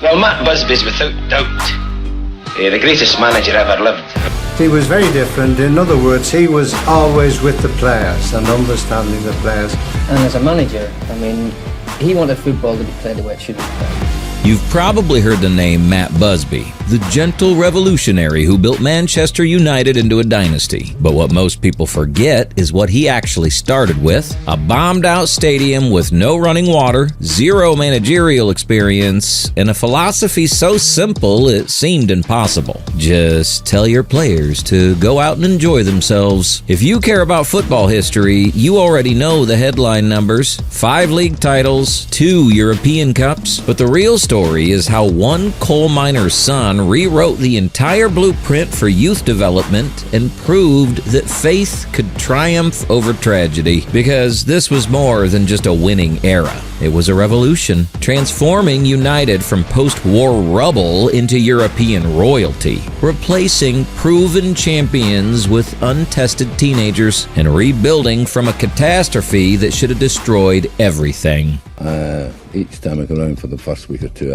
Well, Matt Busby's without doubt the greatest manager ever lived. He was very different. In other words, he was always with the players and understanding the players. And as a manager, I mean, he wanted football to be played the way it should be played. You've probably heard the name Matt Busby, the gentle revolutionary who built Manchester United into a dynasty. But what most people forget is what he actually started with: a bombed-out stadium with no running water, zero managerial experience, and a philosophy so simple it seemed impossible. Just tell your players to go out and enjoy themselves. If you care about football history, you already know the headline numbers: 5 league titles, 2 European Cups. But the real story is how one coal miner's son rewrote the entire blueprint for youth development and proved that faith could triumph over tragedy. Because this was more than just a winning era. It was a revolution, transforming United from post-war rubble into European royalty, replacing proven champions with untested teenagers, and rebuilding from a catastrophe that should have destroyed everything. Each time I come around for the first week or two,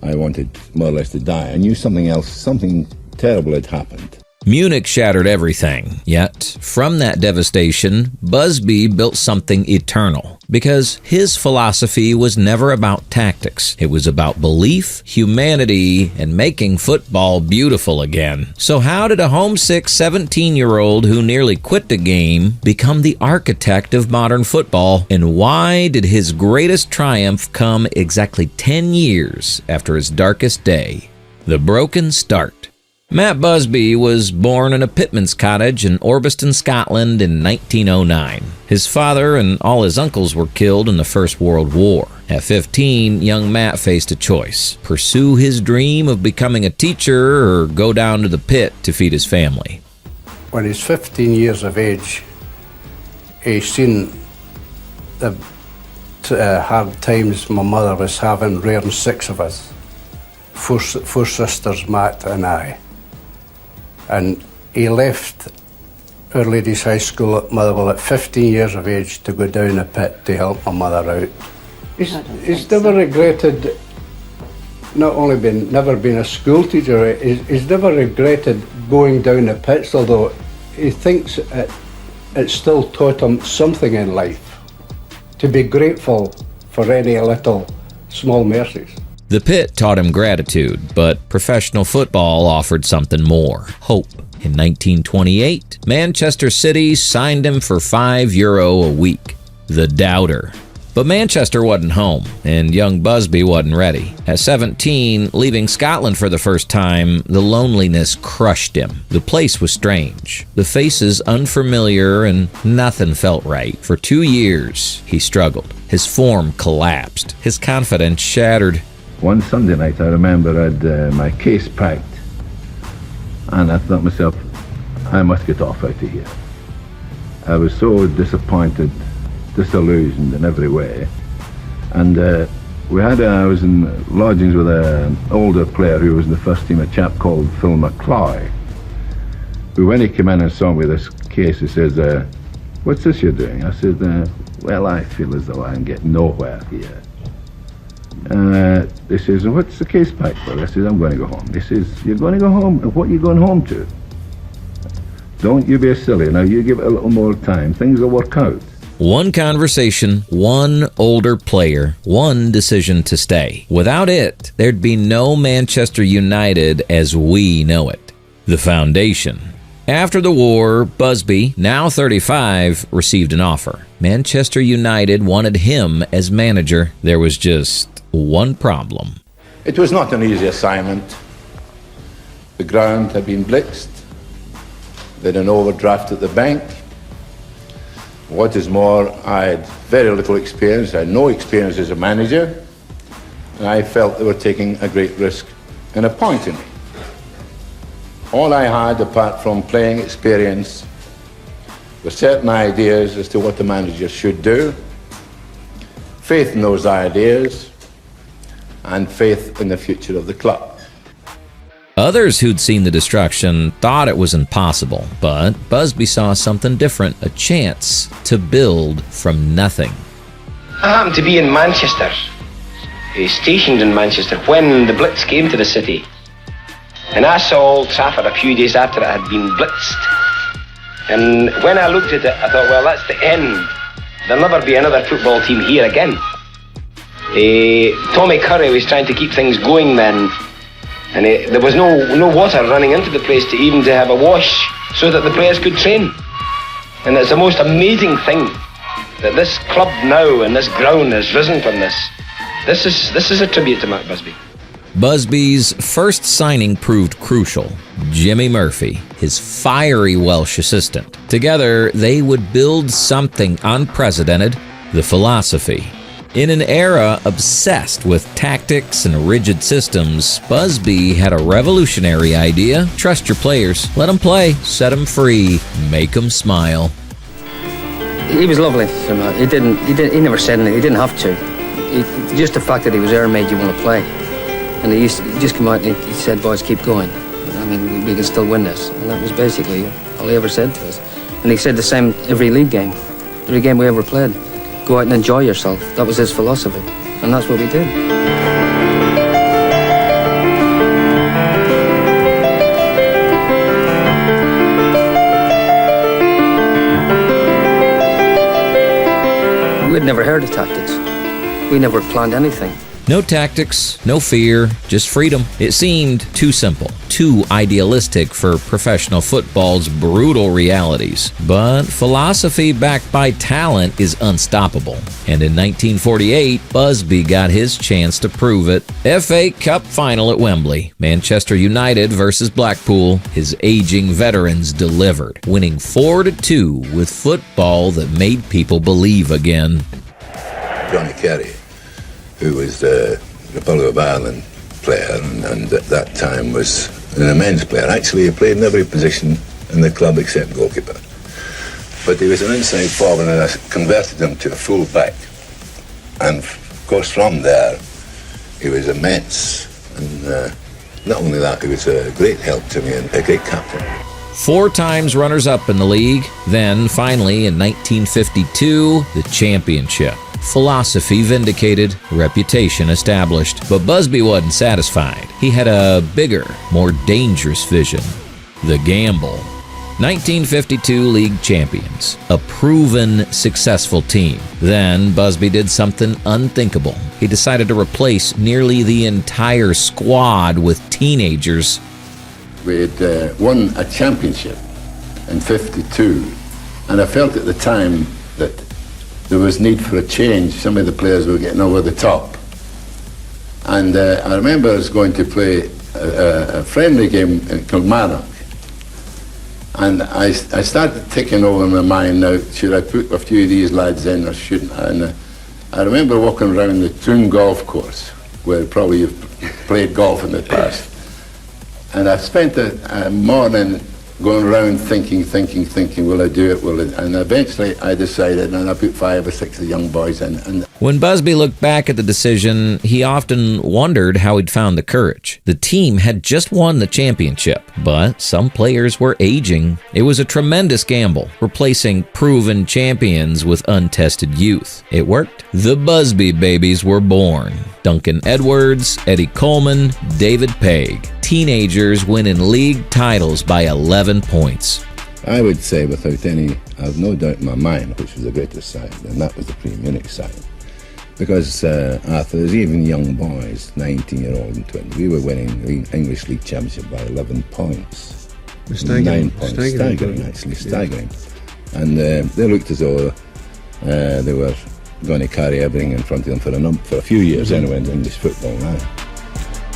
I wanted more or less to die. I knew something terrible had happened. Munich shattered everything, yet from that devastation, Busby built something eternal. Because his philosophy was never about tactics. It was about belief, humanity, and making football beautiful again. So how did a homesick 17-year-old who nearly quit the game become the architect of modern football? And why did his greatest triumph come exactly 10 years after his darkest day? The broken start. Matt Busby was born in a pitman's cottage in Orbiston, Scotland in 1909. His father and all his uncles were killed in the First World War. At 15, young Matt faced a choice: pursue his dream of becoming a teacher or go down to the pit to feed his family. When he's 15 years of age, he seen the hard times my mother was having, rearing 6 of us, 4 sisters, Matt and I. And he left Our Lady's High School at Motherwell at 15 years of age to go down a pit to help my mother out. He's never regretted not only never been a school teacher, he's never regretted going down the pits, although he thinks it still taught him something in life, to be grateful for any little small mercies. The pit taught him gratitude, but professional football offered something more: hope. In 1928, Manchester City signed him for €5 a week. The doubter. But Manchester wasn't home, and young Busby wasn't ready. At 17, leaving Scotland for the first time, the loneliness crushed him. The place was strange, the faces unfamiliar, and nothing felt right. For 2 years, he struggled. His form collapsed. His confidence shattered. One Sunday night, I remember I had my case packed, and I thought to myself, I must get off out of here. I was so disappointed, disillusioned in every way. And I was in lodgings with an older player who was in the first team, a chap called Phil McCloy, who, when he came in and saw me with this case, he says, what's this you're doing? I said, well, I feel as though I'm getting nowhere here. He says, what's the case packed for? I said, I'm going to go home. He says, you're going to go home? What are you going home to? Don't you be silly. Now, you give it a little more time. Things will work out. One conversation, one older player, one decision to stay. Without it, there'd be no Manchester United as we know it. The foundation. After the war, Busby, now 35, received an offer. Manchester United wanted him as manager. There was just one problem. It was not an easy assignment. The ground had been blitzed. They had an overdraft at the bank. What is more, I had very little experience. I had no experience as a manager, and I felt they were taking a great risk in appointing me. All I had, apart from playing experience, were certain ideas as to what the manager should do, faith in those ideas, and faith in the future of the club. Others who'd seen the destruction thought it was impossible, but Busby saw something different, a chance to build from nothing. I happened to be in Manchester stationed in Manchester when the Blitz came to the city. And I saw Old Trafford a few days after it had been blitzed. And when I looked at it, I thought, well, that's the end. There'll never be another football team here again. Tommy Curry was trying to keep things going then. And there was no water running into the place to even to have a wash so that the players could train. And it's the most amazing thing that this club now and this ground has risen from this. This is a tribute to Matt Busby. Busby's first signing proved crucial. Jimmy Murphy, his fiery Welsh assistant. Together, they would build something unprecedented, the philosophy. In an era obsessed with tactics and rigid systems, Busby had a revolutionary idea. Trust your players. Let them play. Set them free. Make them smile. He was lovely. He never said anything. He didn't have to. Just the fact that he was there made you want to play. And he just came out and he said, boys, keep going. I mean, we can still win this. And that was basically all he ever said to us. And he said the same every league game. Every game we ever played. Go out and enjoy yourself. That was his philosophy. And that's what we did. We'd never heard of tactics. We never planned anything. No tactics, no fear, just freedom. It seemed too simple, too idealistic for professional football's brutal realities. But philosophy backed by talent is unstoppable. And in 1948, Busby got his chance to prove it. FA Cup final at Wembley. Manchester United versus Blackpool. His aging veterans delivered, winning 4-2 with football that made people believe again. Johnny Carey, who was the Republic of Ireland player and at that time was an immense player. Actually, he played in every position in the club except goalkeeper. But he was an inside forward and I converted him to a full back. And of course from there, he was immense. And not only that, he was a great help to me and a great captain. 4 times runners-up in the league. Then, finally, in 1952, the championship. Philosophy vindicated, reputation established. But Busby wasn't satisfied. He had a bigger, more dangerous vision. The gamble. 1952 league champions. A proven, successful team. Then Busby did something unthinkable. He decided to replace nearly the entire squad with teenagers. We had won a championship in 52, and I felt at the time that there was need for a change. Some of the players were getting over the top. And I remember I was going to play a friendly game in Kilmarnock. And I started ticking over in my mind, now, should I put a few of these lads in or shouldn't I? And I remember walking around the Toon golf course, where probably you've played golf in the past. And I spent a morning going around thinking, will I do it, And eventually I decided, and I put 5 or 6 of the young boys in. And when Busby looked back at the decision, he often wondered how he'd found the courage. The team had just won the championship, but some players were aging. It was a tremendous gamble, replacing proven champions with untested youth. It worked. The Busby babies were born. Duncan Edwards, Eddie Coleman, David Pegg. Teenagers winning league titles by 11 points. I would say without any, I have no doubt in my mind, which was the greatest side, and that was the Pre-Munich side. Because Arthur, there's even young boys, 19-year-old and 20, we were winning the English League Championship by 11 points. 9 points, staggering. And they looked as though they were going to carry everything in front of them for a few years anyway in English football now.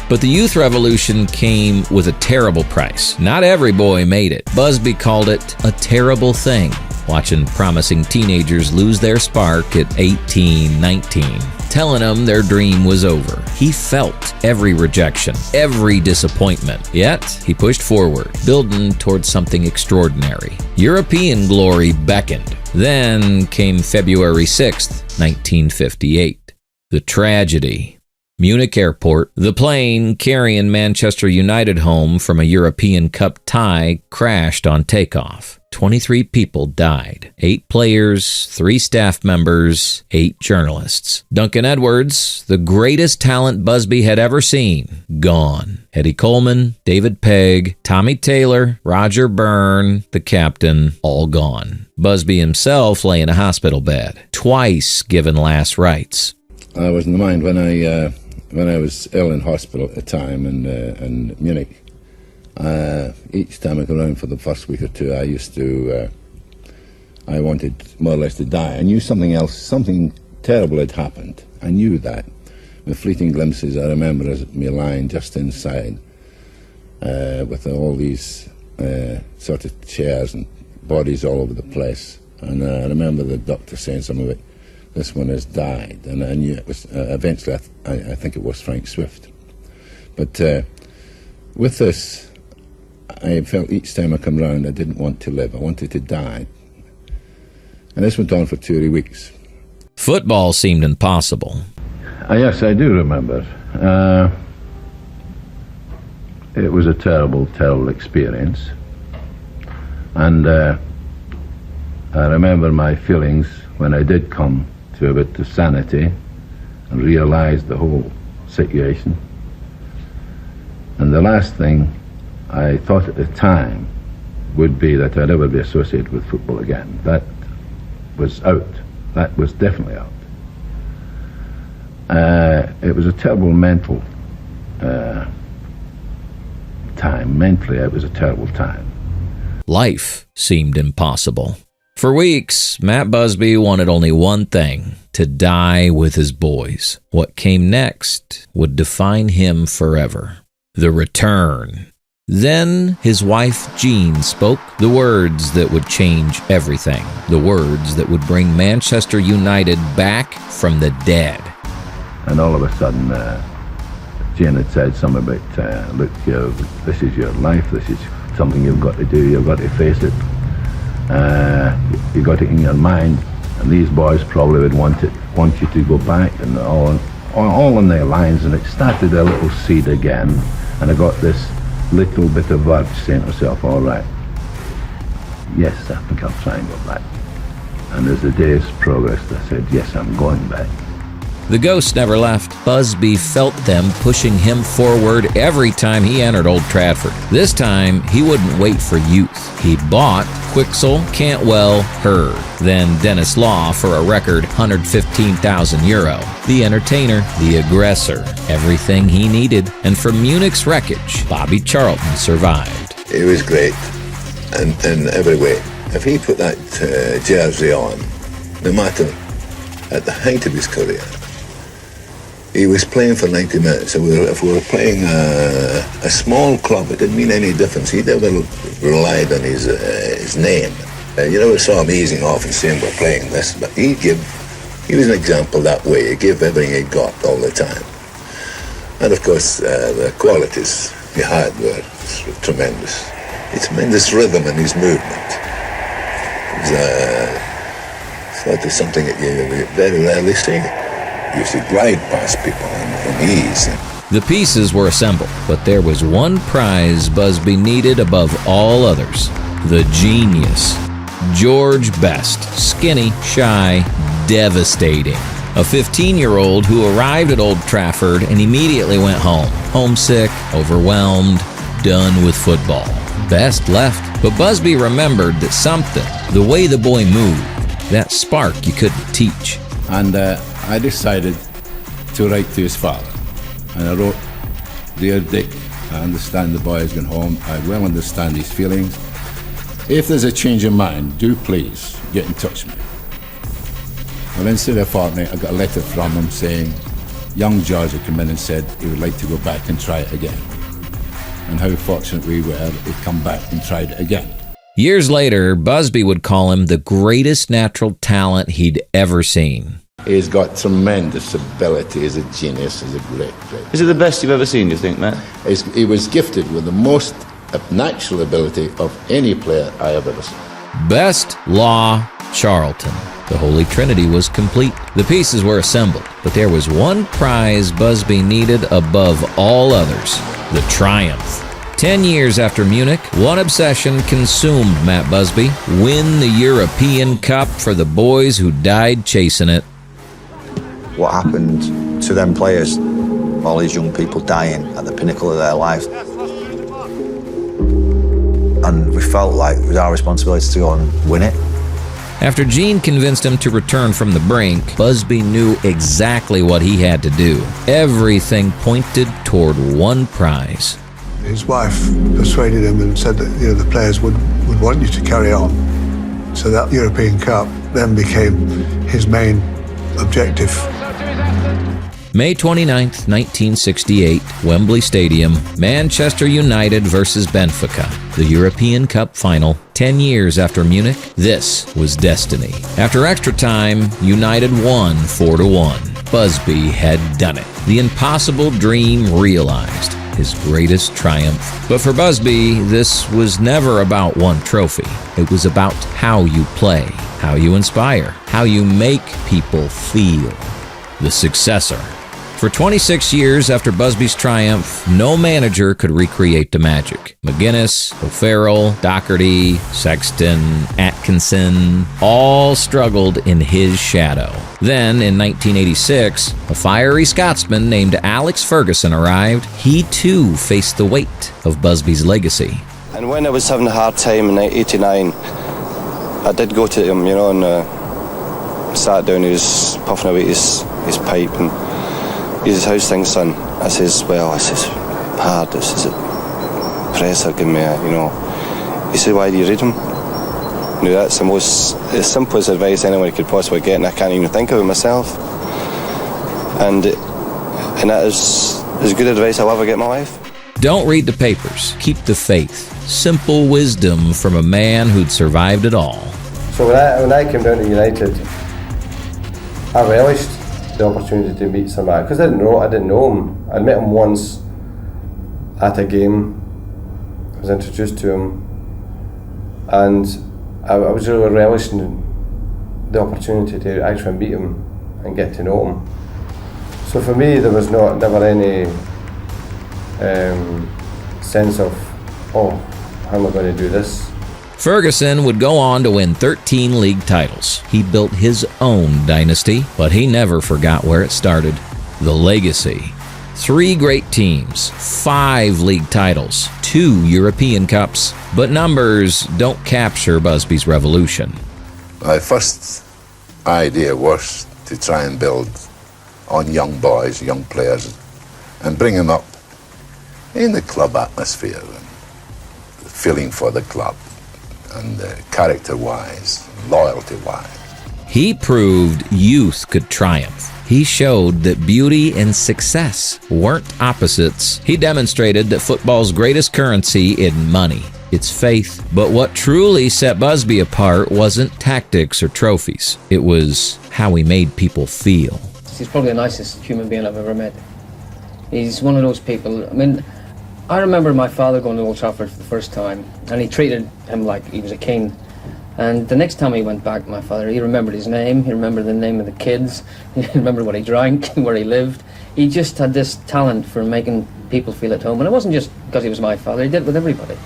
But the youth revolution came with a terrible price. Not every boy made it. Busby called it a terrible thing, watching promising teenagers lose their spark at 18, 19, telling them their dream was over. He felt every rejection, every disappointment. Yet, he pushed forward, building towards something extraordinary. European glory beckoned. Then came February 6th, 1958. The tragedy. Munich Airport, the plane carrying Manchester United home from a European Cup tie crashed on takeoff. 23 people died. 8 players, 3 staff members, 8 journalists. Duncan Edwards, the greatest talent Busby had ever seen, gone. Eddie Coleman, David Pegg, Tommy Taylor, Roger Byrne, the captain, all gone. Busby himself lay in a hospital bed, twice given last rites. I was in the mind when I was ill in hospital at the time in Munich. Each time I go around for the first week or two, I wanted more or less to die. I knew something terrible had happened. I knew that. With fleeting glimpses, I remember me lying just inside with all these sort of chairs and bodies all over the place. And I remember the doctor saying something about, this one has died. And I knew it was, eventually I think it was Frank Swift. But with this, I felt each time I come round I didn't want to live, I wanted to die. And this went on for 2 weeks. Football seemed impossible. Yes, I do remember. It was a terrible, terrible experience. And I remember my feelings when I did come to a bit of sanity and realised the whole situation. And the last thing I thought at the time would be that I'd ever be associated with football again. That was out. That was definitely out. It was a terrible mental time. Mentally, it was a terrible time. Life seemed impossible. For weeks, Matt Busby wanted only one thing: to die with his boys. What came next would define him forever. The return. Then his wife Jean spoke the words that would change everything. The words that would bring Manchester United back from the dead. And all of a sudden, Jean had said something about, look, this is your life, this is something you've got to do, you've got to face it. You've got it in your mind, and these boys probably would want you to go back, and all on their lines, and it started a little seed again, and I got this little bit of urge saying to myself, all right, yes, I think I'll try and go back. And as the days progressed, I said, yes, I'm going back. The ghosts never left. Busby felt them pushing him forward every time he entered Old Trafford. This time, he wouldn't wait for youth. He bought Quixel, Cantwell, Hurd, then Dennis Law for a record €115,000. The entertainer, the aggressor, everything he needed. And from Munich's wreckage, Bobby Charlton survived. He was great in every way. If he put that jersey on, no matter at the height of his career, he was playing for 90 minutes. If we were playing a small club, it didn't mean any difference. He never relied on his name. You never saw him easing off and saying, we're playing this. But he was an example that way. He gave everything he got all the time. And of course, the qualities he had were tremendous. His tremendous rhythm in his movement. That is something that you very rarely see. He used to glide past people in ease. The pieces were assembled, but there was one prize Busby needed above all others: the genius. George Best, skinny, shy, devastating. A 15-year-old who arrived at Old Trafford and immediately went home. Homesick, overwhelmed, done with football. Best left, but Busby remembered that something, the way the boy moved, that spark you couldn't teach. And I decided to write to his father. And I wrote, Dear Dick, I understand the boy has gone home. I well understand his feelings. If there's a change of mind, do please get in touch with me. Well, instead of a fortnight, I got a letter from him saying young George had come in and said he would like to go back and try it again. And how fortunate we were, he'd come back and tried it again. Years later, Busby would call him the greatest natural talent he'd ever seen. He's got tremendous ability. He's a genius. He's a great. Is it the best you've ever seen, do you think, Matt? He was gifted with the most natural ability of any player I have ever seen. Best, Law, Charlton. The Holy Trinity was complete. The pieces were assembled, but there was one prize Busby needed above all others: the triumph. 10 years after Munich, one obsession consumed Matt Busby: win the European Cup for the boys who died chasing it. What happened to them players, all these young people dying at the pinnacle of their life. And we felt like it was our responsibility to go and win it. After Gene convinced him to return from the brink, Busby knew exactly what he had to do. Everything pointed toward one prize. His wife persuaded him and said that the players would want you to carry on. So that European Cup then became his main objective. May 29th, 1968, Wembley Stadium, Manchester United versus Benfica. The European Cup final, 10 years after Munich. This was destiny. After extra time, United won 4-1. Busby had done it. The impossible dream realized. His greatest triumph. But for Busby, this was never about one trophy. It was about how you play, how you inspire, how you make people feel. The successor. For 26 years after Busby's triumph, no manager could recreate the magic. McGuinness, O'Farrell, Doherty, Sexton, Atkinson, all struggled in his shadow. Then, in 1986, a fiery Scotsman named Alex Ferguson arrived. He too faced the weight of Busby's legacy. And when I was having a hard time in 1989, I did go to him, and sat down. He was puffing away his pipe, and he says, "How's things, son?" I says, "Hard. This is a pressure, give me a, He said, "Why do you read them?" That's the most simplest advice anyone could possibly get, and I can't even think of it myself. And that is as good advice I'll ever get in my life. Don't read the papers. Keep the faith. Simple wisdom from a man who'd survived it all. So when I came down to United, I relished the opportunity to meet Sir Matt, because I didn't know him. I'd met him once at a game. I was introduced to him, and I was really relishing the opportunity to actually meet him and get to know him. So for me, there was never any sense of, how am I going to do this? Ferguson would go on to win 13 league titles. He built his own dynasty, but he never forgot where it started. The legacy. 3 great teams, 5 league titles, 2 European Cups, but numbers don't capture Busby's revolution. My first idea was to try and build on young boys, young players, and bring them up in the club atmosphere, and feeling for the club, and character-wise, loyalty-wise. He proved youth could triumph. He showed that beauty and success weren't opposites. He demonstrated that football's greatest currency isn't money, it's faith. But what truly set Busby apart wasn't tactics or trophies. It was how he made people feel. He's probably the nicest human being I've ever met. He's one of those people, I remember my father going to Old Trafford for the first time, and he treated him like he was a king. And the next time he went back, my father, he remembered his name, he remembered the name of the kids, he remembered what he drank, where he lived. He just had this talent for making people feel at home. And it wasn't just because he was my father, he did it with everybody.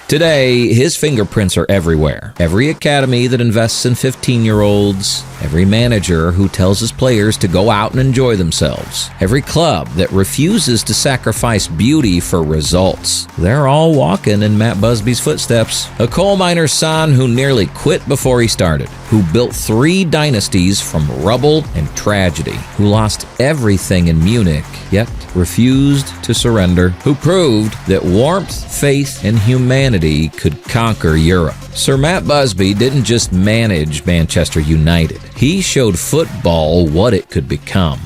Today, his fingerprints are everywhere. Every academy that invests in 15-year-olds, every manager who tells his players to go out and enjoy themselves, every club that refuses to sacrifice beauty for results. They're all walking in Matt Busby's footsteps. A coal miner's son who nearly quit before he started, who built 3 dynasties from rubble and tragedy, who lost everything in Munich, yet refused to surrender, who proved that warmth, faith, and humanity could conquer Europe. Sir Matt Busby didn't just manage Manchester United. He showed football what it could become.